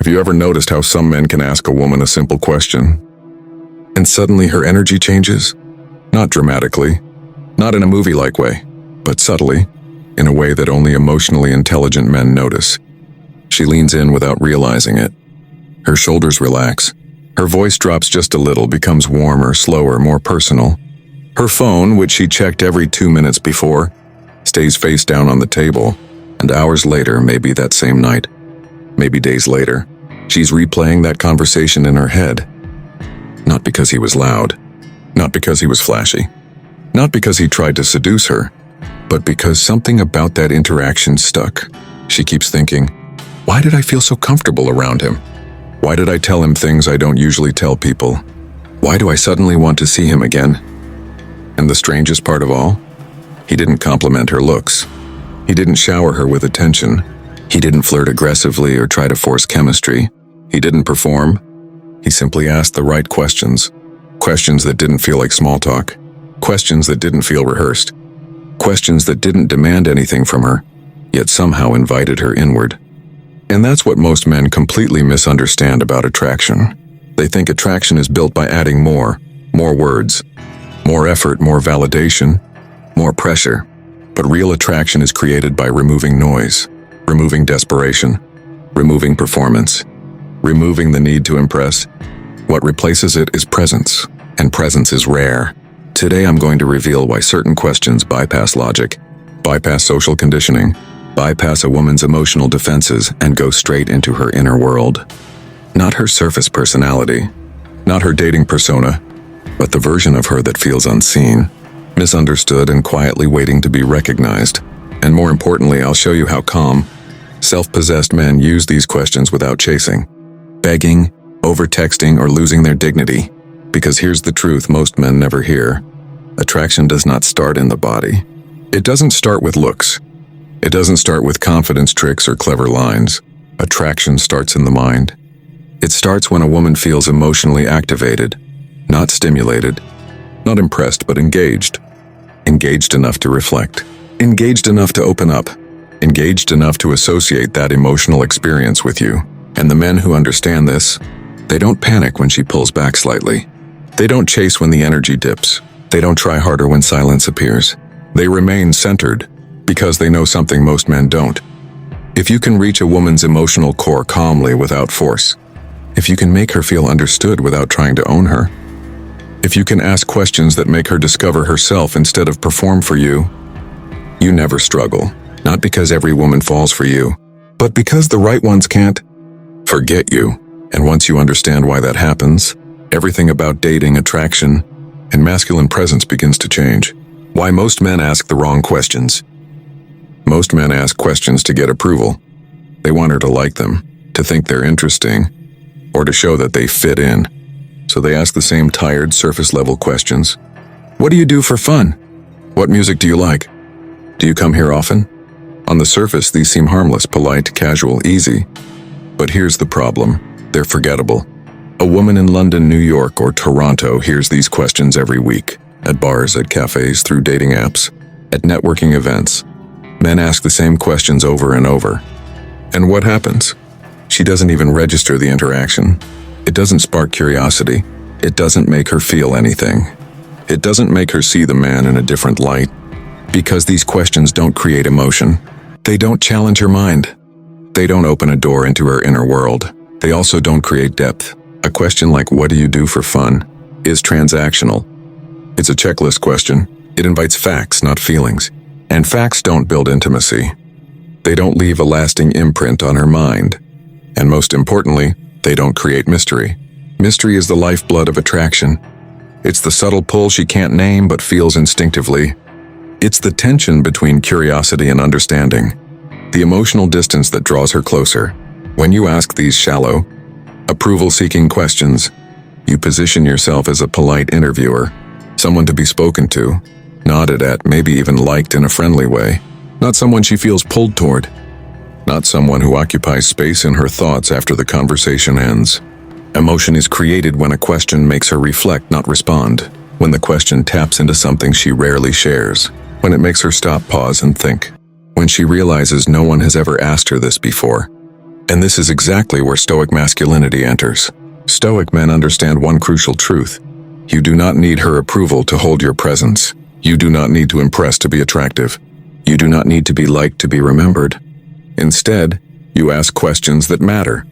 Have you ever noticed how some men can ask a woman a simple question, and suddenly her energy changes? Not dramatically, not in a movie-like way, but subtly, in a way that only emotionally intelligent men notice. She leans in without realizing it. Her shoulders relax. Her voice drops just a little, becomes warmer, slower, more personal. Her phone, which she checked every 2 minutes before, stays face down on the table, and hours later, maybe that same night, maybe days later, she's replaying that conversation in her head. Not because he was loud, not because he was flashy, not because he tried to seduce her, but because something about that interaction stuck. She keeps thinking, why did I feel so comfortable around him? Why did I tell him things I don't usually tell people? Why do I suddenly want to see him again? And the strangest part of all? He didn't compliment her looks. He didn't shower her with attention. He didn't flirt aggressively or try to force chemistry. He didn't perform. He simply asked the right questions. Questions that didn't feel like small talk. Questions that didn't feel rehearsed. Questions that didn't demand anything from her, yet somehow invited her inward. And that's what most men completely misunderstand about attraction. They think attraction is built by adding more words, more effort, more validation, more pressure. But real attraction is created by removing noise, removing desperation, removing performance, removing the need to impress. What replaces it is presence, and presence is rare. Today I'm going to reveal why certain questions bypass logic, bypass social conditioning, bypass a woman's emotional defenses, and go straight into her inner world. Not her surface personality, not her dating persona, but the version of her that feels unseen, misunderstood, and quietly waiting to be recognized. And more importantly, I'll show you how calm, self-possessed men use these questions without chasing, begging, over-texting, or losing their dignity. Because here's the truth most men never hear. Attraction does not start in the body. It doesn't start with looks. It doesn't start with confidence tricks or clever lines. Attraction starts in the mind. It starts when a woman feels emotionally activated, not stimulated, not impressed but engaged. Engaged enough to reflect. Engaged enough to open up. Engaged enough to associate that emotional experience with you. And the men who understand this, they don't panic when she pulls back slightly. They don't chase when the energy dips. They don't try harder when silence appears. They remain centered because they know something most men don't. If you can reach a woman's emotional core calmly without force, if you can make her feel understood without trying to own her, if you can ask questions that make her discover herself instead of perform for you, you never struggle. Not because every woman falls for you, but because the right ones can't forget you. And once you understand why that happens, everything about dating, attraction, and masculine presence begins to change. Why most men ask the wrong questions. Most men ask questions to get approval. They want her to like them, to think they're interesting, or to show that they fit in. So they ask the same tired, surface-level questions. What do you do for fun? What music do you like? Do you come here often? On the surface, these seem harmless, polite, casual, easy. But here's the problem. They're forgettable. A woman in London, New York, or Toronto hears these questions every week. At bars, at cafes, through dating apps, at networking events. Men ask the same questions over and over. And what happens? She doesn't even register the interaction. It doesn't spark curiosity. It doesn't make her feel anything. It doesn't make her see the man in a different light. Because these questions don't create emotion. They don't challenge her mind. They don't open a door into her inner world. They also don't create depth. A question like, what do you do for fun, is transactional. It's a checklist question. It invites facts, not feelings. And facts don't build intimacy. They don't leave a lasting imprint on her mind. And most importantly, they don't create mystery. Mystery is the lifeblood of attraction. It's the subtle pull she can't name but feels instinctively. It's the tension between curiosity and understanding. The emotional distance that draws her closer. When you ask these shallow, approval-seeking questions, you position yourself as a polite interviewer, someone to be spoken to, nodded at, maybe even liked in a friendly way. Not someone she feels pulled toward. Not someone who occupies space in her thoughts after the conversation ends. Emotion is created when a question makes her reflect, not respond. When the question taps into something she rarely shares. When it makes her stop, pause, and think. When she realizes no one has ever asked her this before. And this is exactly where Stoic masculinity enters. Stoic men understand one crucial truth. You do not need her approval to hold your presence. You do not need to impress to be attractive. You do not need to be liked to be remembered. Instead, you ask questions that matter.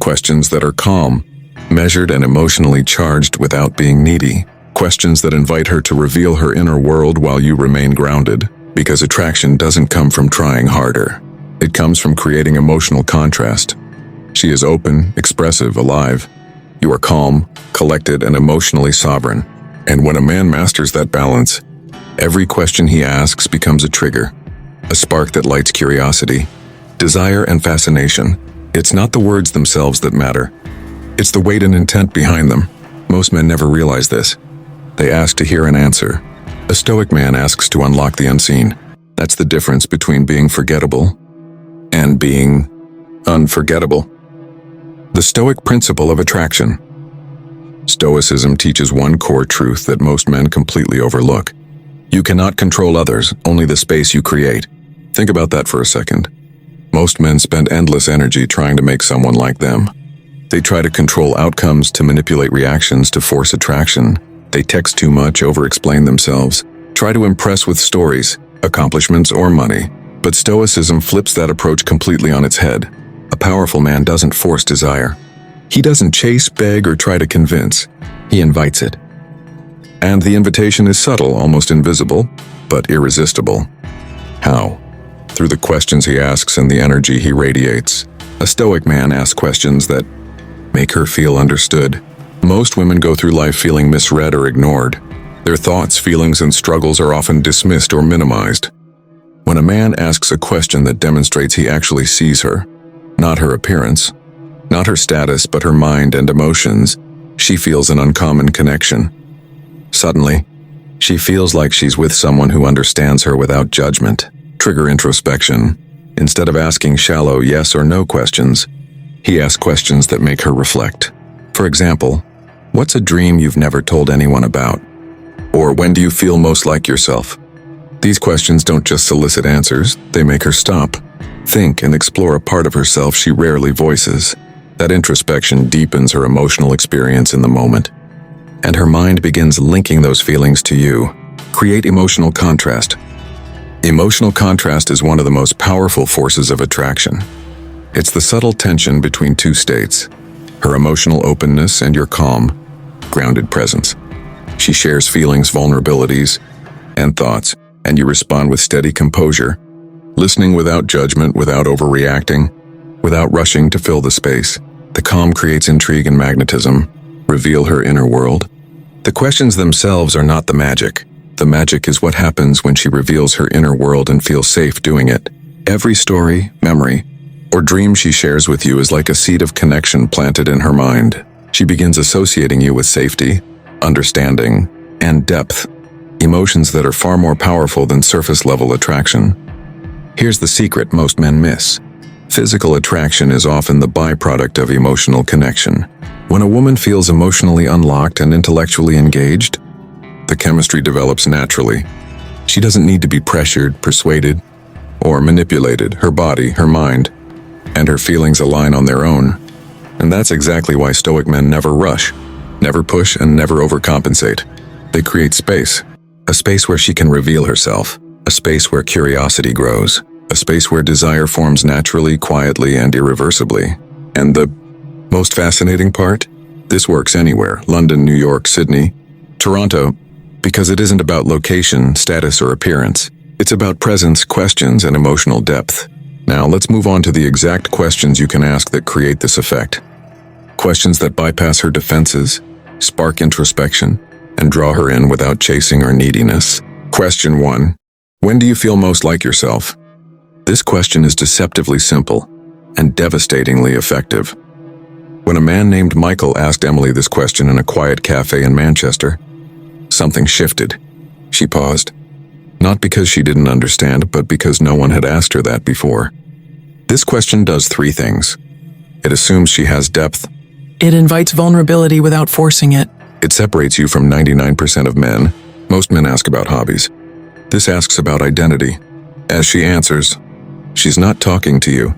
Questions that are calm, measured and emotionally charged without being needy. Questions that invite her to reveal her inner world while you remain grounded. Because attraction doesn't come from trying harder. It comes from creating emotional contrast. She is open, expressive, alive. You are calm, collected, and emotionally sovereign. And when a man masters that balance, every question he asks becomes a trigger, a spark that lights curiosity, desire, and fascination. It's not the words themselves that matter. It's the weight and intent behind them. Most men never realize this. They ask to hear an answer. A Stoic man asks to unlock the unseen. That's the difference between being forgettable and being unforgettable. The Stoic principle of attraction. Stoicism teaches one core truth that most men completely overlook. You cannot control others, only the space you create. Think about that for a second. Most men spend endless energy trying to make someone like them. They try to control outcomes, to manipulate reactions, to force attraction. They text too much, over-explain themselves, try to impress with stories, accomplishments, or money. But Stoicism flips that approach completely on its head. A powerful man doesn't force desire. He doesn't chase, beg, or try to convince. He invites it. And the invitation is subtle, almost invisible, but irresistible. How? Through the questions he asks and the energy he radiates. A Stoic man asks questions that make her feel understood. Most women go through life feeling misread or ignored. Their thoughts, feelings, and struggles are often dismissed or minimized. When a man asks a question that demonstrates he actually sees her, not her appearance, not her status, but her mind and emotions, she feels an uncommon connection. Suddenly, she feels like she's with someone who understands her without judgment. Trigger introspection. Instead of asking shallow yes or no questions, he asks questions that make her reflect. For example, what's a dream you've never told anyone about? Or when do you feel most like yourself? These questions don't just solicit answers, they make her stop, think, and explore a part of herself she rarely voices. That introspection deepens her emotional experience in the moment, and her mind begins linking those feelings to you. Create emotional contrast. Emotional contrast is one of the most powerful forces of attraction. It's the subtle tension between two states, her emotional openness and your calm, grounded presence. She shares feelings, vulnerabilities, and thoughts, and you respond with steady composure, listening without judgment, without overreacting, without rushing to fill the space. The calm creates intrigue and magnetism. Reveal her inner world. The questions themselves are not the magic. The magic is what happens when she reveals her inner world and feels safe doing it. Every story, memory, or dream she shares with you is like a seed of connection planted in her mind. She begins associating you with safety, understanding, and depth, emotions that are far more powerful than surface-level attraction. Here's the secret most men miss. Physical attraction is often the byproduct of emotional connection. When a woman feels emotionally unlocked and intellectually engaged, the chemistry develops naturally. She doesn't need to be pressured, persuaded, or manipulated. Her body, her mind, and her feelings align on their own. And that's exactly why Stoic men never rush, never push, and never overcompensate. They create space. A space where she can reveal herself. A space where curiosity grows. A space where desire forms naturally, quietly, and irreversibly. And the most fascinating part? This works anywhere. London, New York, Sydney, Toronto. Because it isn't about location, status, or appearance. It's about presence, questions, and emotional depth. Now, let's move on to the exact questions you can ask that create this effect. Questions that bypass her defenses, spark introspection, and draw her in without chasing or neediness. Question 1. When do you feel most like yourself? This question is deceptively simple and devastatingly effective. When a man named Michael asked Emily this question in a quiet cafe in Manchester, something shifted. She paused. Not because she didn't understand, but because no one had asked her that before. This question does 3 things. It assumes she has depth. It invites vulnerability without forcing it. It separates you from 99% of men. Most men ask about hobbies. This asks about identity. As she answers, she's not talking to you.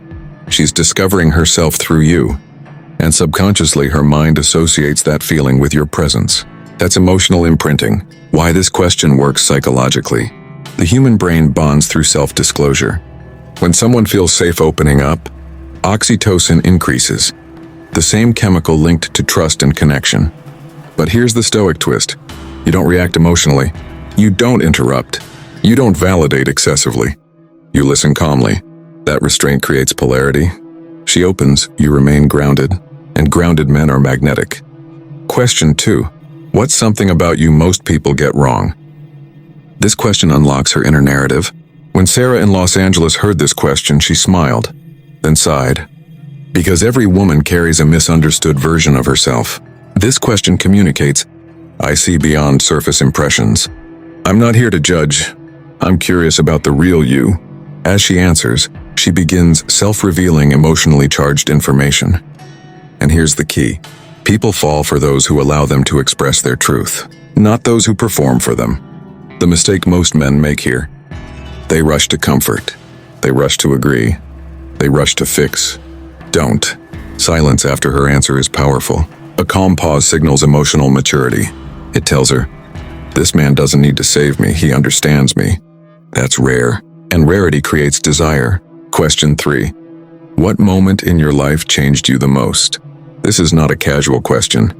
She's discovering herself through you. And subconsciously, her mind associates that feeling with your presence. That's emotional imprinting. Why this question works psychologically. The human brain bonds through self-disclosure. When someone feels safe opening up, oxytocin increases, the same chemical linked to trust and connection. But here's the Stoic twist. You don't react emotionally. You don't interrupt. You don't validate excessively. You listen calmly. That restraint creates polarity. She opens, you remain grounded, and grounded men are magnetic. Question 2. What's something about you most people get wrong? This question unlocks her inner narrative. When Sarah in Los Angeles heard this question, she smiled, then sighed. Because every woman carries a misunderstood version of herself. This question communicates, I see beyond surface impressions. I'm not here to judge. I'm curious about the real you. As she answers, she begins self-revealing emotionally charged information. And here's the key. People fall for those who allow them to express their truth, not those who perform for them. The mistake most men make here. They rush to comfort. They rush to agree. They rush to fix. Don't. Silence after her answer is powerful. A calm pause signals emotional maturity. It tells her, this man doesn't need to save me, he understands me. That's rare, and rarity creates desire. Question 3. What moment in your life changed you the most? This is not a casual question,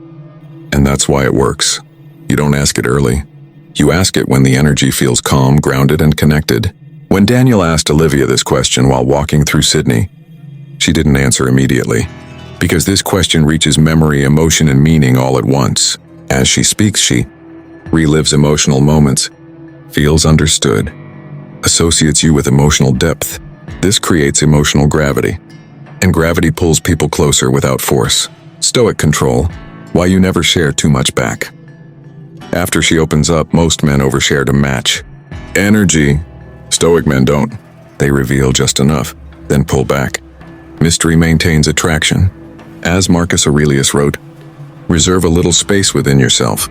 and that's why it works. You don't ask it early. You ask it when the energy feels calm, grounded, and connected. When Daniel asked Olivia this question while walking through Sydney, she didn't answer immediately, because this question reaches memory, emotion, and meaning all at once. As she speaks, she relives emotional moments, feels understood, associates you with emotional depth. This creates emotional gravity, and gravity pulls people closer without force. Stoic control, why you never share too much back. After she opens up, most men overshare to match energy. Stoic men don't. They reveal just enough, then pull back. Mystery maintains attraction. As Marcus Aurelius wrote, reserve a little space within yourself.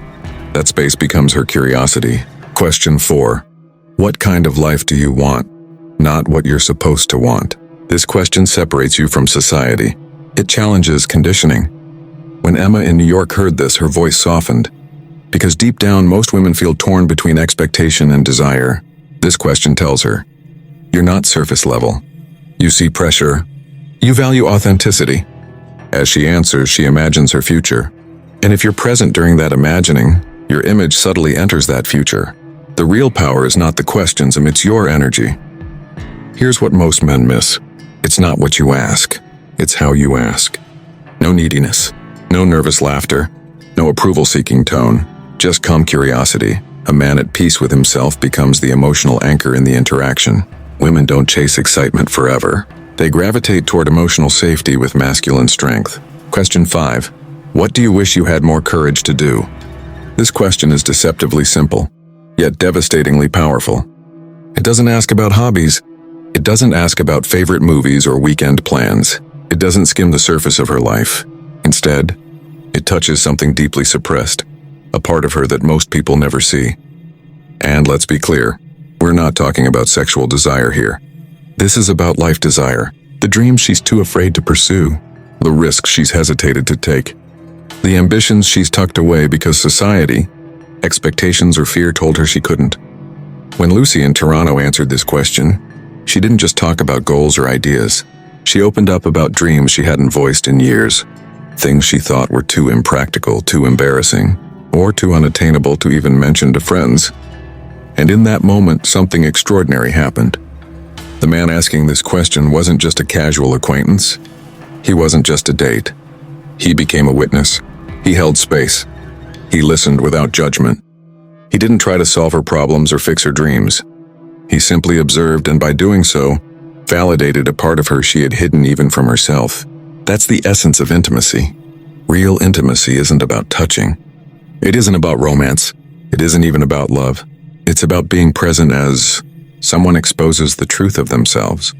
That space becomes her curiosity. Question 4. What kind of life do you want? Not what you're supposed to want. This question separates you from society. It challenges conditioning. When Emma in New York heard this, her voice softened. Because deep down, most women feel torn between expectation and desire. This question tells her, you're not surface level. You see pressure. You value authenticity. As she answers, she imagines her future. And if you're present during that imagining, your image subtly enters that future. The real power is not the questions, it's your energy. Here's what most men miss. It's not what you ask. It's how you ask. No neediness. No nervous laughter. No approval-seeking tone. Just calm curiosity. A man at peace with himself becomes the emotional anchor in the interaction. Women don't chase excitement forever. They gravitate toward emotional safety with masculine strength. Question 5. What do you wish you had more courage to do? This question is deceptively simple, yet devastatingly powerful. It doesn't ask about hobbies. It doesn't ask about favorite movies or weekend plans. It doesn't skim the surface of her life. Instead, it touches something deeply suppressed, a part of her that most people never see. And let's be clear, we're not talking about sexual desire here. This is about life desire, the dreams she's too afraid to pursue, the risks she's hesitated to take, the ambitions she's tucked away because society, expectations, or fear told her she couldn't. When Lucy in Toronto answered this question, she didn't just talk about goals or ideas. She opened up about dreams she hadn't voiced in years, things she thought were too impractical, too embarrassing, or too unattainable to even mention to friends. And in that moment, something extraordinary happened. The man asking this question wasn't just a casual acquaintance. He wasn't just a date. He became a witness. He held space. He listened without judgment. He didn't try to solve her problems or fix her dreams. He simply observed, and by doing so, validated a part of her she had hidden even from herself. That's the essence of intimacy. Real intimacy isn't about touching. It isn't about romance. It isn't even about love. It's about being present as someone exposes the truth of themselves,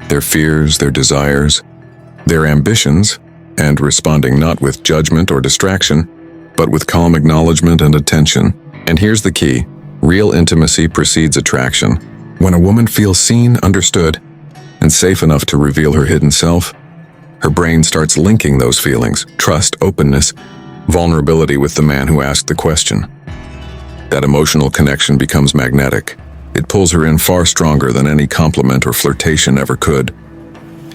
their fears, their desires, their ambitions, and responding not with judgment or distraction, but with calm acknowledgement and attention. And here's the key. Real intimacy precedes attraction. When a woman feels seen, understood, and safe enough to reveal her hidden self, her brain starts linking those feelings, trust, openness, vulnerability with the man who asked the question. That emotional connection becomes magnetic. It pulls her in far stronger than any compliment or flirtation ever could.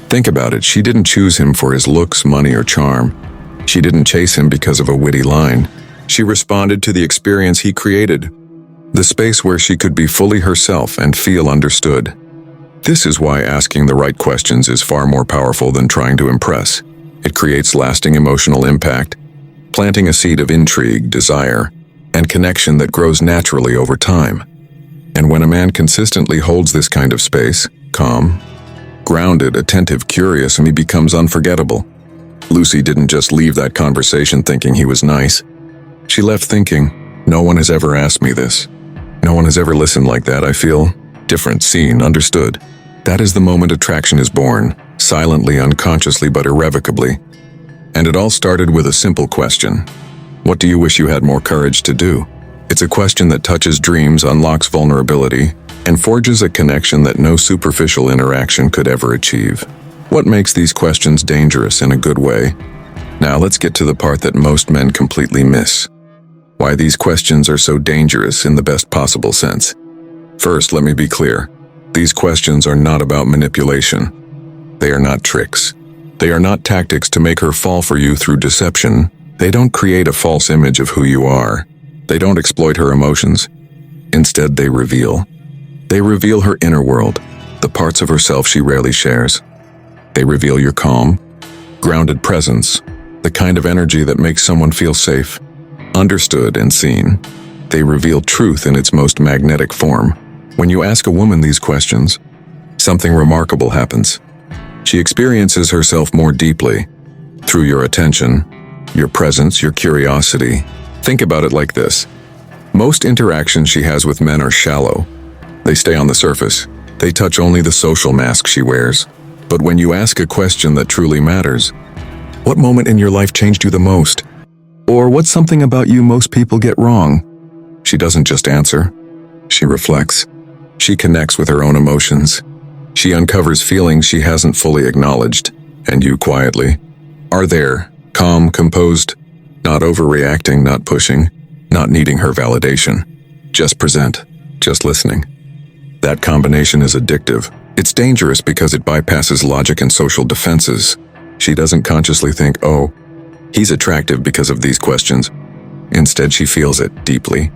Think about it, she didn't choose him for his looks, money, or charm. She didn't chase him because of a witty line. She responded to the experience he created, the space where she could be fully herself and feel understood. This is why asking the right questions is far more powerful than trying to impress. It creates lasting emotional impact, planting a seed of intrigue, desire, and connection that grows naturally over time. And when a man consistently holds this kind of space, calm, grounded, attentive, curious, and he becomes unforgettable. Lucy didn't just leave that conversation thinking he was nice. She left thinking, no one has ever asked me this. No one has ever listened like that. I feel different, seen, understood. That is the moment attraction is born, silently, unconsciously, but irrevocably. And it all started with a simple question. What do you wish you had more courage to do? It's a question that touches dreams, unlocks vulnerability, and forges a connection that no superficial interaction could ever achieve. What makes these questions dangerous in a good way? Now let's get to the part that most men completely miss. Why these questions are so dangerous in the best possible sense. First, let me be clear. These questions are not about manipulation. They are not tricks. They are not tactics to make her fall for you through deception. They don't create a false image of who you are. They don't exploit her emotions. Instead, they reveal. They reveal her inner world, the parts of herself she rarely shares. They reveal your calm, grounded presence, the kind of energy that makes someone feel safe, understood, and seen. They reveal truth in its most magnetic form. When you ask a woman these questions, something remarkable happens. She experiences herself more deeply, through your attention, your presence, your curiosity. Think about it like this. Most interactions she has with men are shallow. They stay on the surface. They touch only the social mask she wears. But when you ask a question that truly matters, what moment in your life changed you the most? Or what's something about you most people get wrong? She doesn't just answer. She reflects. She connects with her own emotions. She uncovers feelings she hasn't fully acknowledged. And you quietly are there, calm, composed, not overreacting, not pushing, not needing her validation. Just present, just listening. That combination is addictive. It's dangerous because it bypasses logic and social defenses. She doesn't consciously think, oh, he's attractive because of these questions. Instead, she feels it deeply.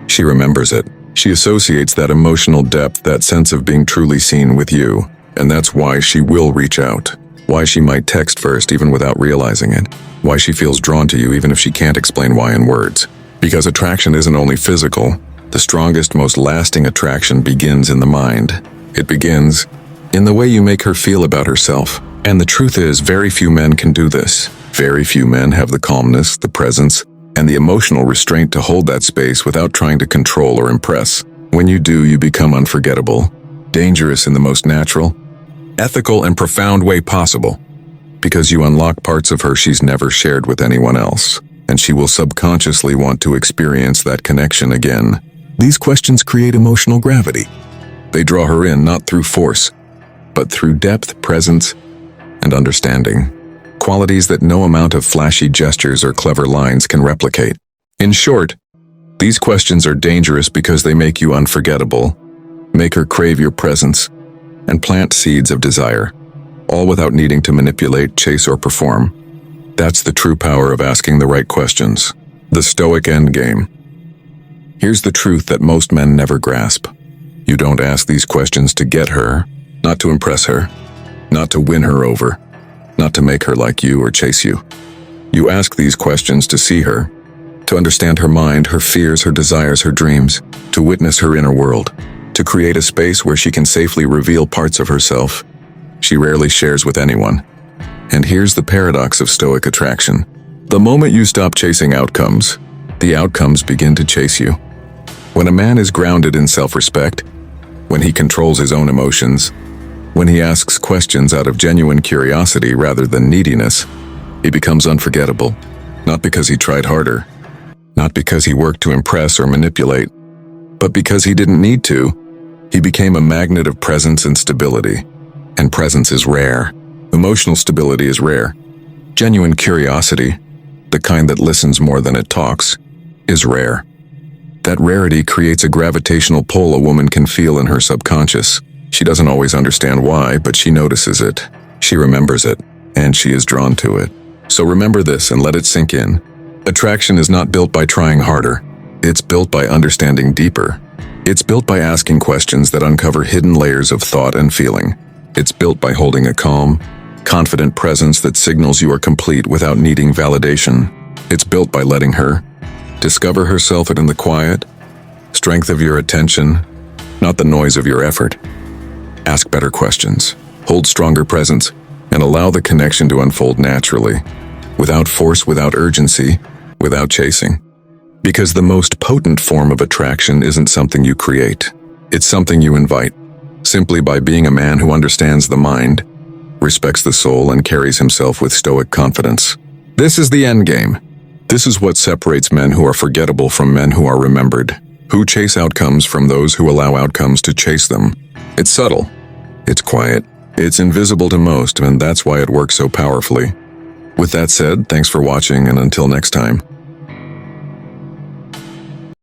She remembers it. She associates that emotional depth, that sense of being truly seen with you. And that's why she will reach out. Why she might text first even without realizing it. Why she feels drawn to you even if she can't explain why in words. Because attraction isn't only physical. The strongest, most lasting attraction begins in the mind. It begins in the way you make her feel about herself. And the truth is, very few men can do this. Very few men have the calmness, the presence, and the emotional restraint to hold that space without trying to control or impress. When you do, you become unforgettable, dangerous in the most natural, ethical, and profound way possible. Because you unlock parts of her she's never shared with anyone else, and she will subconsciously want to experience that connection again. These questions create emotional gravity. They draw her in not through force, but through depth, presence, and understanding. Qualities that no amount of flashy gestures or clever lines can replicate. In short, these questions are dangerous because they make you unforgettable, make her crave your presence, and plant seeds of desire, all without needing to manipulate, chase, or perform. That's the true power of asking the right questions. The Stoic endgame. Here's the truth that most men never grasp. You don't ask these questions to get her, not to impress her, not to win her over, not to make her like you or chase you. You ask these questions to see her, to understand her mind, her fears, her desires, her dreams, to witness her inner world, to create a space where she can safely reveal parts of herself she rarely shares with anyone. And here's the paradox of Stoic attraction. The moment you stop chasing outcomes, the outcomes begin to chase you. When a man is grounded in self-respect, when he controls his own emotions, when he asks questions out of genuine curiosity rather than neediness, he becomes unforgettable. Not because he tried harder, not because he worked to impress or manipulate, but because he didn't need to. He became a magnet of presence and stability. And presence is rare. Emotional stability is rare. Genuine curiosity, the kind that listens more than it talks, is rare. That rarity creates a gravitational pull a woman can feel in her subconscious. She doesn't always understand why, but she notices it. She remembers it, and she is drawn to it. So remember this and let it sink in. Attraction is not built by trying harder. It's built by understanding deeper. It's built by asking questions that uncover hidden layers of thought and feeling. It's built by holding a calm, confident presence that signals you are complete without needing validation. It's built by letting her discover herself in the quiet, strength of your attention, not the noise of your effort. Ask better questions, hold stronger presence, and allow the connection to unfold naturally, without force, without urgency, without chasing. Because the most potent form of attraction isn't something you create. It's something you invite, simply by being a man who understands the mind, respects the soul, and carries himself with stoic confidence. This is the end game. This is what separates men who are forgettable from men who are remembered, who chase outcomes from those who allow outcomes to chase them. It's subtle, it's quiet, it's invisible to most, and that's why it works so powerfully. With that said, thanks for watching, and until next time.